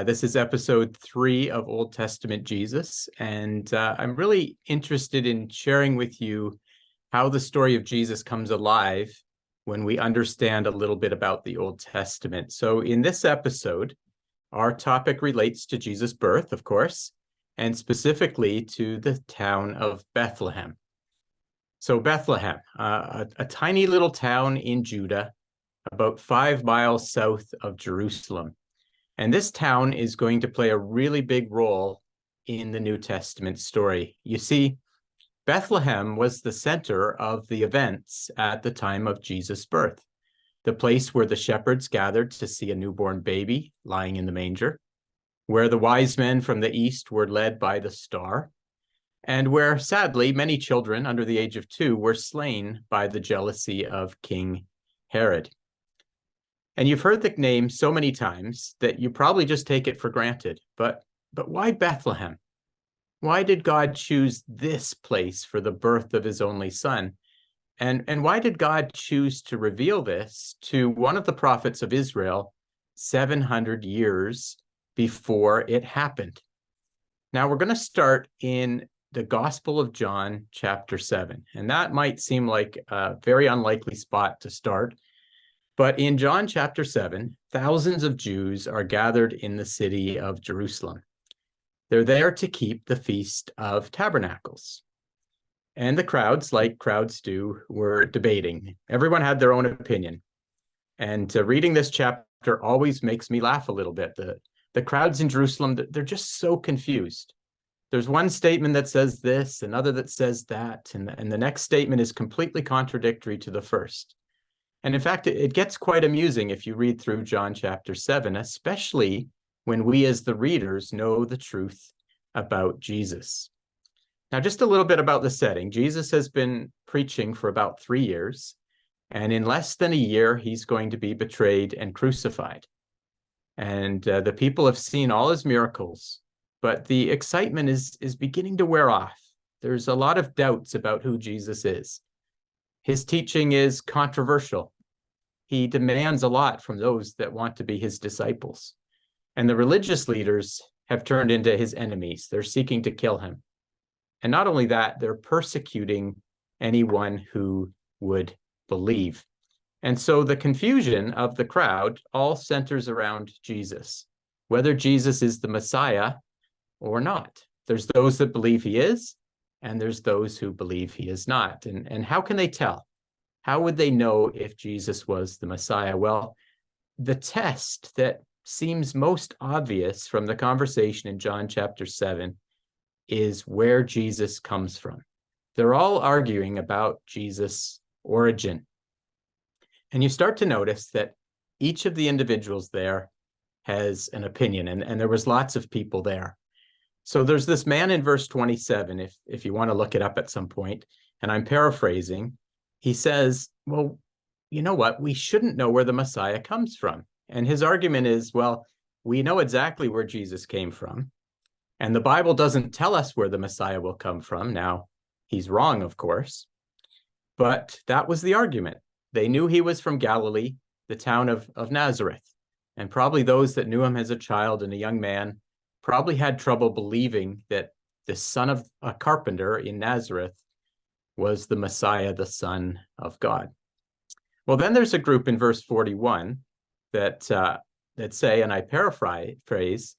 This is episode 3 of Old Testament Jesus, and I'm really interested in sharing with you how the story of Jesus comes alive when we understand a little bit about the Old Testament. So in this episode, our topic relates to Jesus' birth, of course, and specifically to the town of Bethlehem. So Bethlehem, a tiny little town in Judah, about 5 miles south of Jerusalem. And this town is going to play a really big role in the New Testament story. You see, Bethlehem was the center of the events at the time of Jesus' birth, the place where the shepherds gathered to see a newborn baby lying in the manger, where the wise men from the east were led by the star, and where, sadly, many children under the age of 2 were slain by the jealousy of King Herod. And you've heard the name so many times that you probably just take it for granted. But why Bethlehem? Why did God choose this place for the birth of his only son? And why did God choose to reveal this to one of the prophets of Israel 700 years before it happened? Now we're going to start in the Gospel of John, chapter 7. And that might seem like a very unlikely spot to start. But in John chapter 7, thousands of Jews are gathered in the city of Jerusalem. They're there to keep the Feast of Tabernacles. And the crowds, like crowds do, were debating. Everyone had their own opinion. And reading this chapter always makes me laugh a little bit. The crowds in Jerusalem, they're just so confused. There's one statement that says this, another that says that, and the next statement is completely contradictory to the first. And in fact, it gets quite amusing if you read through John chapter 7, especially when we as the readers know the truth about Jesus. Now, just a little bit about the setting. Jesus has been preaching for about 3 years, and in less than a year, he's going to be betrayed and crucified. And the people have seen all his miracles, but the excitement is beginning to wear off. There's a lot of doubts about who Jesus is. His teaching is controversial. He demands a lot from those that want to be his disciples. And the religious leaders have turned into his enemies. They're seeking to kill him. And not only that, they're persecuting anyone who would believe. And so the confusion of the crowd all centers around Jesus, whether Jesus is the Messiah or not. There's those that believe he is, and there's those who believe he is not. And how can they tell? How would they know if Jesus was the Messiah? Well, the test that seems most obvious from the conversation in John chapter 7 is where Jesus comes from. They're all arguing about Jesus' origin. And you start to notice that each of the individuals there has an opinion, and there was lots of people there. So there's this man in verse 27, if you want to look it up at some point, and I'm paraphrasing. He says, well, you know what? We shouldn't know where the Messiah comes from. And his argument is, well, we know exactly where Jesus came from. And the Bible doesn't tell us where the Messiah will come from. Now, he's wrong, of course. But that was the argument. They knew he was from Galilee, the town of Nazareth. And probably those that knew him as a child and a young man probably had trouble believing that the son of a carpenter in Nazareth was the Messiah, the Son of God. Well, then there's a group in verse 41 that say, and I paraphrase,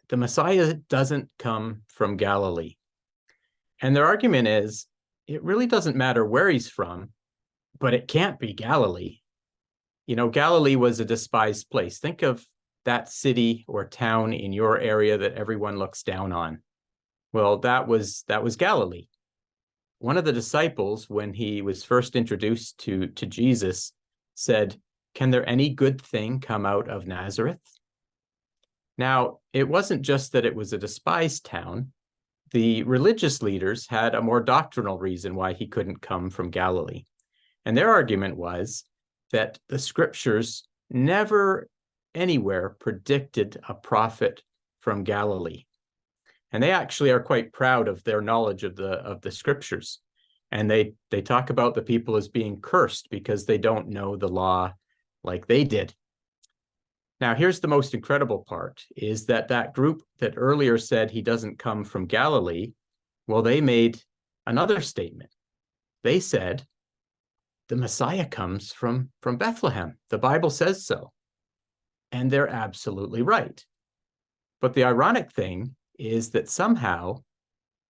the Messiah doesn't come from Galilee. And their argument is, it really doesn't matter where he's from, but it can't be Galilee. You know, Galilee was a despised place. Think of that city or town in your area that everyone looks down on. Well, that was Galilee. One of the disciples, when he was first introduced to Jesus, said, "Can there any good thing come out of Nazareth?" Now, it wasn't just that it was a despised town. The religious leaders had a more doctrinal reason why he couldn't come from Galilee. And their argument was that the scriptures never anywhere predicted a prophet from Galilee. And they actually are quite proud of their knowledge of the scriptures. And they talk about the people as being cursed because they don't know the law like they did. Now, here's the most incredible part, is that that group that earlier said he doesn't come from Galilee, well, they made another statement. They said, the Messiah comes from Bethlehem. The Bible says so. And they're absolutely right. But the ironic thing is that somehow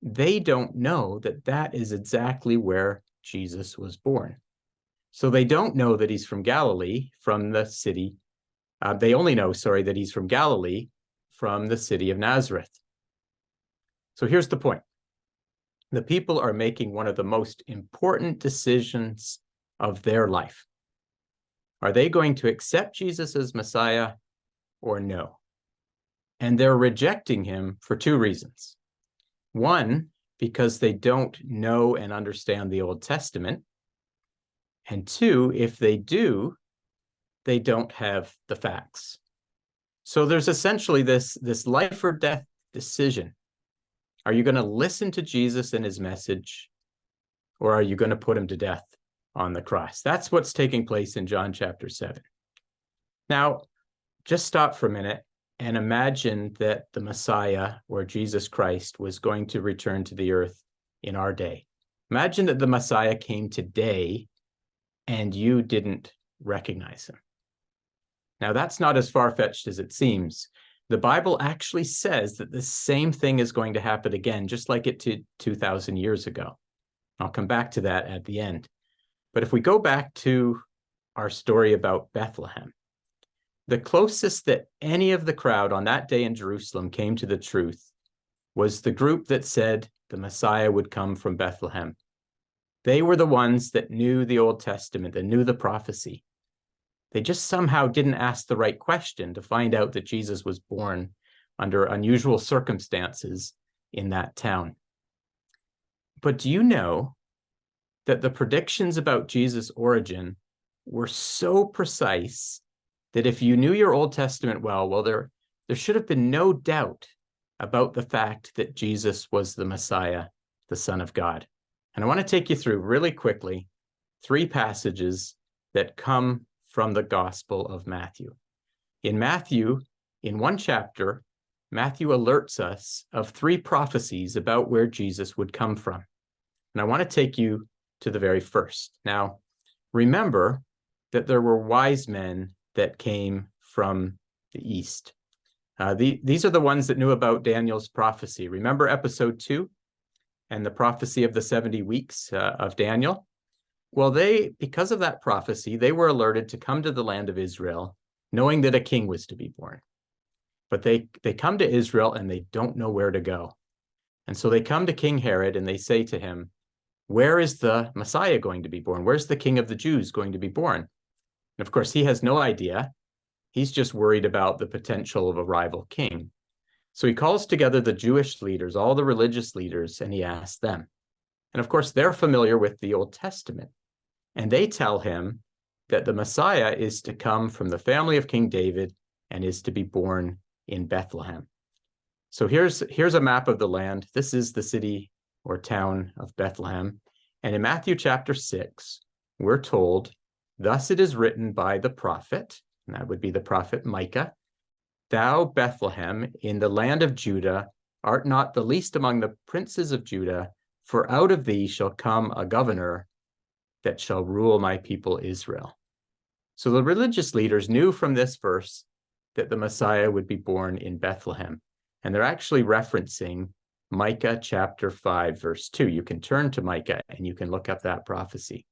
they don't know that that is exactly where Jesus was born. So they don't know that he's from Galilee, from the city. They only know, that he's from Galilee, from the city of Nazareth. So here's the point. The people are making one of the most important decisions of their life. Are they going to accept Jesus as Messiah or no? And they're rejecting him for two reasons. One, because they don't know and understand the Old Testament. And two, if they do, they don't have the facts. So there's essentially this life or death decision. Are you going to listen to Jesus and his message, or are you going to put him to death on the cross? That's what's taking place in John chapter 7. Now, just stop for a minute and imagine that the Messiah, or Jesus Christ, was going to return to the earth in our day. Imagine that the Messiah came today and you didn't recognize him. Now, that's not as far-fetched as it seems. The Bible actually says that the same thing is going to happen again, just like it did 2,000 years ago. I'll come back to that at the end. But if we go back to our story about Bethlehem, the closest that any of the crowd on that day in Jerusalem came to the truth was the group that said the Messiah would come from Bethlehem. They were the ones that knew the Old Testament, that knew the prophecy. They just somehow didn't ask the right question to find out that Jesus was born under unusual circumstances in that town. But do you know that the predictions about Jesus' origin were so precise that if you knew your Old Testament well, there should have been no doubt about the fact that Jesus was the Messiah, the Son of God. And I want to take you through really quickly 3 passages that come from the Gospel of Matthew. In Matthew, in one chapter, Matthew alerts us of 3 prophecies about where Jesus would come from. And I want to take you to the very first. Now, remember that there were wise men that came from the east. These are the ones that knew about Daniel's prophecy. Remember episode 2 and the prophecy of the 70 weeks of Daniel? Well, because of that prophecy, they were alerted to come to the land of Israel, knowing that a king was to be born. But they come to Israel and they don't know where to go. And so they come to King Herod and they say to him, where is the Messiah going to be born? Where's the King of the Jews going to be born? And of course, he has no idea. He's just worried about the potential of a rival king. So he calls together the Jewish leaders, all the religious leaders, and he asks them. And of course, they're familiar with the Old Testament. And they tell him that the Messiah is to come from the family of King David and is to be born in Bethlehem. So here's a map of the land. This is the city or town of Bethlehem. And in Matthew chapter 6, we're told, thus it is written by the prophet, and that would be the prophet Micah, thou Bethlehem in the land of Judah art not the least among the princes of Judah, for out of thee shall come a governor that shall rule my people Israel. So the religious leaders knew from this verse that the Messiah would be born in Bethlehem. And they're actually referencing Micah chapter 5, verse 2. You can turn to Micah and you can look up that prophecy.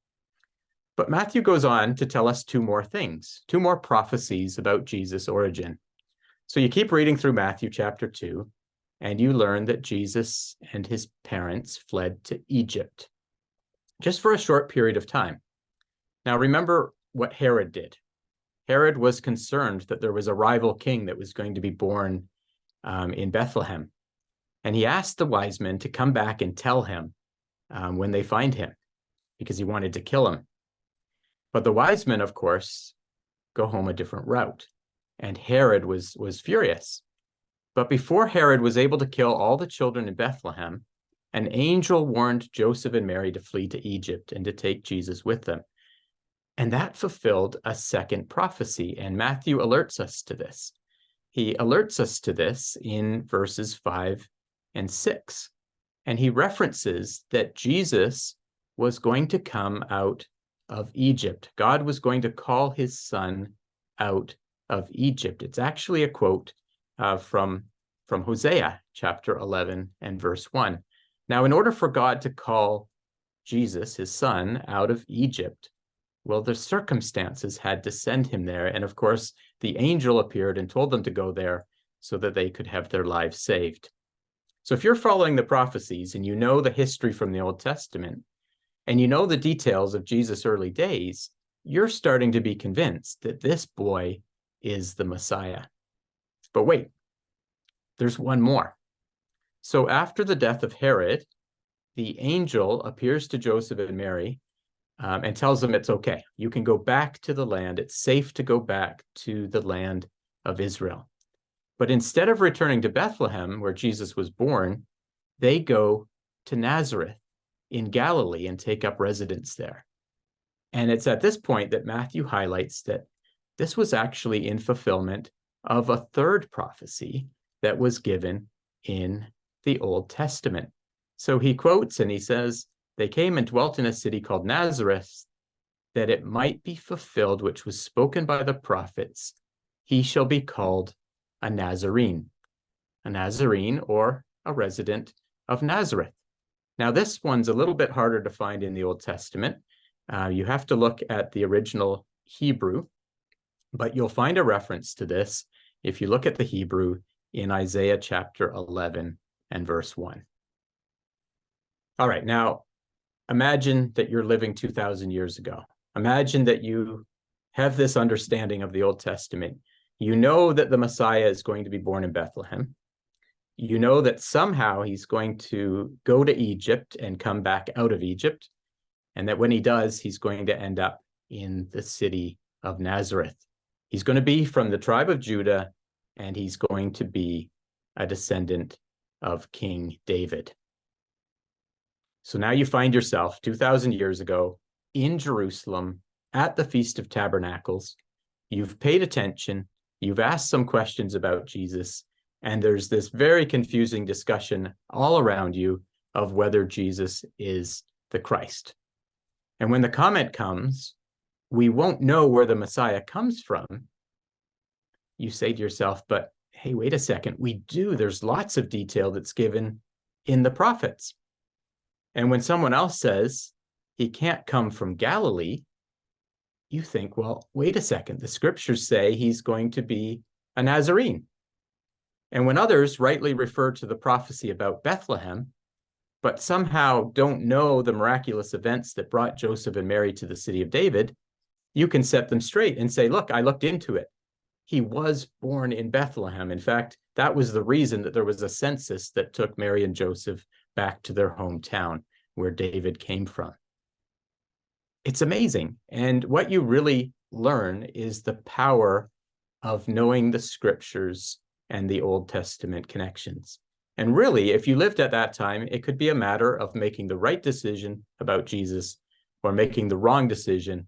But Matthew goes on to tell us 2 more things, 2 more prophecies about Jesus' origin. So you keep reading through Matthew chapter 2, and you learn that Jesus and his parents fled to Egypt, just for a short period of time. Now remember what Herod did. Herod was concerned that there was a rival king that was going to be born in Bethlehem. And he asked the wise men to come back and tell him when they find him, because he wanted to kill him. But the wise men, of course, go home a different route. And Herod was furious. But before Herod was able to kill all the children in Bethlehem, an angel warned Joseph and Mary to flee to Egypt and to take Jesus with them. And that fulfilled a second prophecy. And Matthew alerts us to this. He alerts us to this in verses 5 and 6. And he references that Jesus was going to come out of Egypt. God was going to call his son out of Egypt. It's actually a quote from Hosea chapter 11 and verse 1. Now, in order for God to call Jesus, his son, out of Egypt, well, the circumstances had to send him there. And of course, the angel appeared and told them to go there so that they could have their lives saved. So if you're following the prophecies and you know the history from the Old Testament, and you know the details of Jesus' early days, you're starting to be convinced that this boy is the Messiah. But wait, there's one more. So after the death of Herod, the angel appears to Joseph and Mary and tells them it's okay. You can go back to the land. It's safe to go back to the land of Israel. But instead of returning to Bethlehem, where Jesus was born, they go to Nazareth in Galilee and take up residence there. And it's at this point that Matthew highlights that this was actually in fulfillment of a third prophecy that was given in the Old Testament. So he quotes and he says, "They came and dwelt in a city called Nazareth, that it might be fulfilled, which was spoken by the prophets, he shall be called a Nazarene." A Nazarene, or a resident of Nazareth. Now, this one's a little bit harder to find in the Old Testament. You have to look at the original Hebrew, but you'll find a reference to this if you look at the Hebrew in Isaiah chapter 11 and verse 1. All right, now imagine that you're living 2,000 years ago. Imagine that you have this understanding of the Old Testament. You know that the Messiah is going to be born in Bethlehem. You know that somehow he's going to go to Egypt and come back out of Egypt, and that when he does, he's going to end up in the city of Nazareth. He's going to be from the tribe of Judah, and he's going to be a descendant of King David. So now you find yourself 2,000 years ago in Jerusalem at the Feast of Tabernacles. You've paid attention. You've asked some questions about Jesus, and there's this very confusing discussion all around you of whether Jesus is the Christ. And when the comment comes, we won't know where the Messiah comes from, you say to yourself, but hey, wait a second, we do. There's lots of detail that's given in the prophets. And when someone else says he can't come from Galilee, you think, well, wait a second, the scriptures say he's going to be a Nazarene. And when others rightly refer to the prophecy about Bethlehem, but somehow don't know the miraculous events that brought Joseph and Mary to the city of David, you can set them straight and say, look, I looked into it. He was born in Bethlehem. In fact, that was the reason that there was a census that took Mary and Joseph back to their hometown where David came from. It's amazing. And what you really learn is the power of knowing the scriptures and the Old Testament connections. And really, if you lived at that time, it could be a matter of making the right decision about Jesus or making the wrong decision,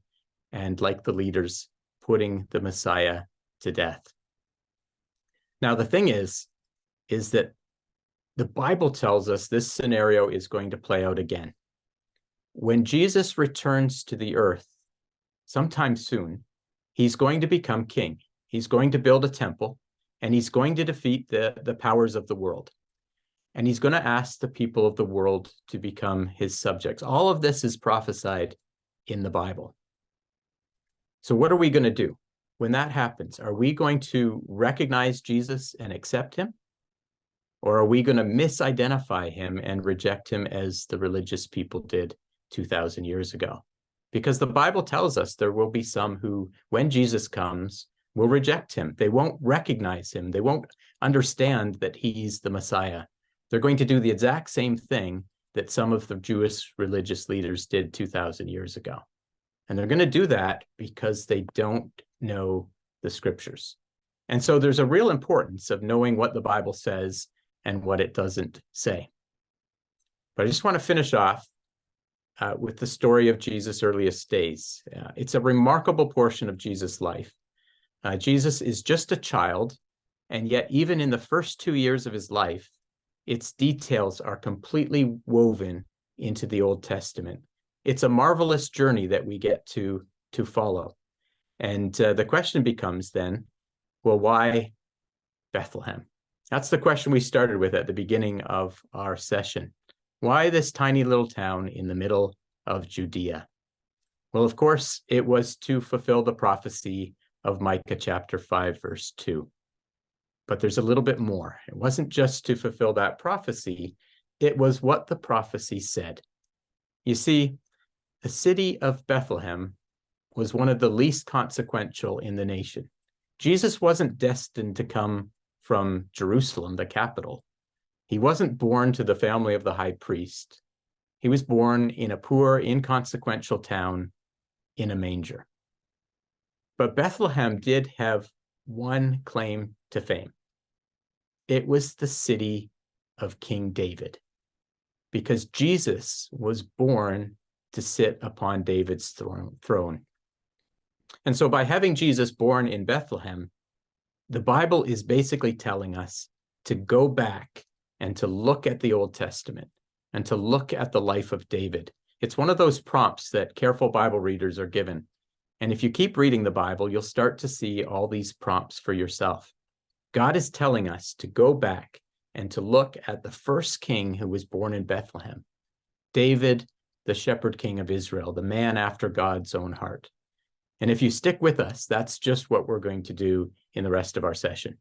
and like the leaders, putting the Messiah to death. Now, the thing is that the Bible tells us this scenario is going to play out again. When Jesus returns to the earth sometime soon, he's going to become king. He's going to build a temple, and he's going to defeat the powers of the world. And he's going to ask the people of the world to become his subjects. All of this is prophesied in the Bible. So what are we going to do when that happens? Are we going to recognize Jesus and accept him? Or are we going to misidentify him and reject him as the religious people did 2,000 years ago? Because the Bible tells us there will be some who, when Jesus comes, will reject him. They won't recognize him. They won't understand that he's the Messiah. They're going to do the exact same thing that some of the Jewish religious leaders did 2,000 years ago. And they're going to do that because they don't know the scriptures. And so there's a real importance of knowing what the Bible says and what it doesn't say. But I just want to finish off with the story of Jesus' earliest days. It's a remarkable portion of Jesus' life. Jesus is just a child, and yet even in the first 2 years of his life, its details are completely woven into the Old Testament. It's a marvelous journey that we get to follow. And the question becomes then, well, why Bethlehem? That's the question we started with at the beginning of our session. Why this tiny little town in the middle of Judea? Well, of course, it was to fulfill the prophecy of Micah chapter 5, verse 2. But there's a little bit more. It wasn't just to fulfill that prophecy. It was what the prophecy said. You see, the city of Bethlehem was one of the least consequential in the nation. Jesus wasn't destined to come from Jerusalem, the capital. He wasn't born to the family of the high priest. He was born in a poor, inconsequential town in a manger. But Bethlehem did have one claim to fame. It was the city of King David, because Jesus was born to sit upon David's throne. And so by having Jesus born in Bethlehem, the Bible is basically telling us to go back and to look at the Old Testament and to look at the life of David. It's one of those prompts that careful Bible readers are given. And if you keep reading the Bible, you'll start to see all these prompts for yourself. God is telling us to go back and to look at the first king who was born in Bethlehem, David, the shepherd king of Israel, the man after God's own heart. And if you stick with us, that's just what we're going to do in the rest of our session.